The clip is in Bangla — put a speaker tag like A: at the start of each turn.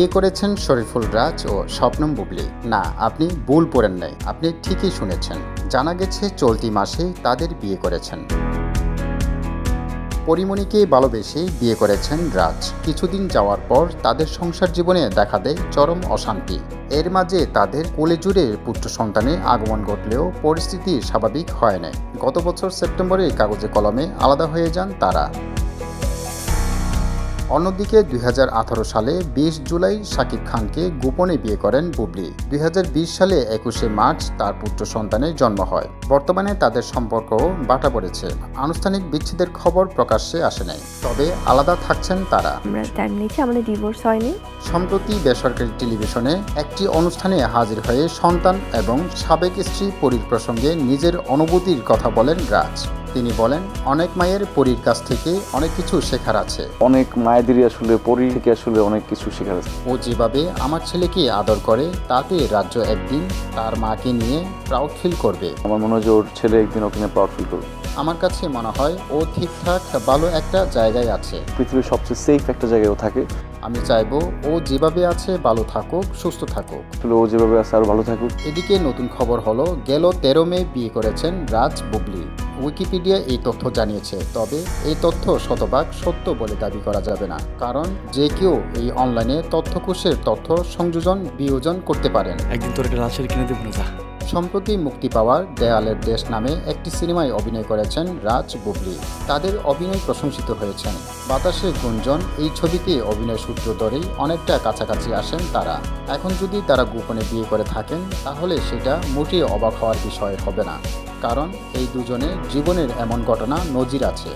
A: বিয়ে করেছেন শরীফুল রাজ ও শবনম বুবলী। না, আপনি ভুল পড়েন নাই, আপনি ঠিকই শুনেছেন। জানা গেছে চলতি মাসেই তাদের বিয়ে করেছেন। পরিমণিকে ভালোবেসে বিয়ে করেছেন রাজ। কিছুদিন যাওয়ার পর তাদের সংসার জীবনে দেখা দেয় চরম অশান্তি। এর মাঝে তাদের কোলেজুড়ে পুত্র সন্তানের আগমন ঘটলেও পরিস্থিতি স্বাভাবিক হয় নাই। গত বছর সেপ্টেম্বরে কাগজে কলমে আলাদা হয়ে যান তারা। অন্যদিকে 2018 সালে 20 জুলাই শাকিব খানকে গোপনে বিয়ে করেন বুবলী। 2020 সালে 21শে মার্চ তার পুত্র সন্তানের জন্ম হয়। বর্তমানে তাদের সম্পর্কও বাটা পড়েছে। আনুষ্ঠানিক বিচ্ছেদের খবর প্রকাশ্যে আসে নাই, তবে আলাদা থাকছেন তারা।
B: আমাদের ডিভোর্স হয়নি।
A: সম্প্রতি বেসরকারি টেলিভিশনে একটি অনুষ্ঠানে হাজির হয়ে সন্তান এবং সাবেক স্ত্রী পরীর প্রসঙ্গে নিজের অনুভূতির কথা বলেন রাজ। তিনি বলেন, অনেক মায়ের পরীর কাছ থেকে অনেক কিছু শেখার আছে।
C: অনেক মায়েদেরই আসলে পরী থেকে আসলে অনেক কিছু শেখার আছে।
A: ও যেভাবে আমার ছেলেকে আদর করে, তাতে রাজ্য একদিন তার মাকে নিয়ে প্রাউড ফিল করবে।
C: আমার মনে হয় যে ওর ছেলে একদিন ওকে নিয়ে প্রাউড ফিল করবে।
A: আমার কাছে মনে হয় ও ঠিকঠাক ভালো একটা জায়গায় আছে।
C: পৃথিবীর সবচেয়ে সেফ একটা জায়গায় ও থাকে।
A: আমি চাইবো ও যেভাবে আছে ভালো থাকুক, সুস্থ থাকুক।
C: আসলে ও যেভাবে আছে আরো ভালো থাকুক।
A: এদিকে নতুন খবর হলো, গেল 13 মে বিয়ে করেছেন রাজ বুবলী। উইকিপিডিয়া এই তথ্য জানিয়েছে, তবে এই তথ্য শতভাগ সত্য বলে দাবি করা যাবে না, কারণ যে কেউ এই অনলাইনে তথ্যকোষের তথ্য সংযোজন বিয়োজন করতে পারেন।
D: একদিন তোর একটা রাজশাহী কিনে দেবো না।
A: সম্প্রতি মুক্তি পাওয়ার দেয়ালের দেশ নামে একটি সিনেমায় অভিনয় করেছেন রাজ বুবলী। তাদের অভিনয় প্রশংসিত হয়েছেন। বাতাসে গুঞ্জন এই ছবিতে অভিনয় সূত্র ধরেই অনেকটা কাছাকাছি আসেন তারা। এখন যদি তারা গোপনে বিয়ে করে থাকেন, তাহলে সেটা মোটেই অবাক হওয়ার বিষয় হবে না, কারণ এই দুজনের জীবনের এমন ঘটনা নজির আছে।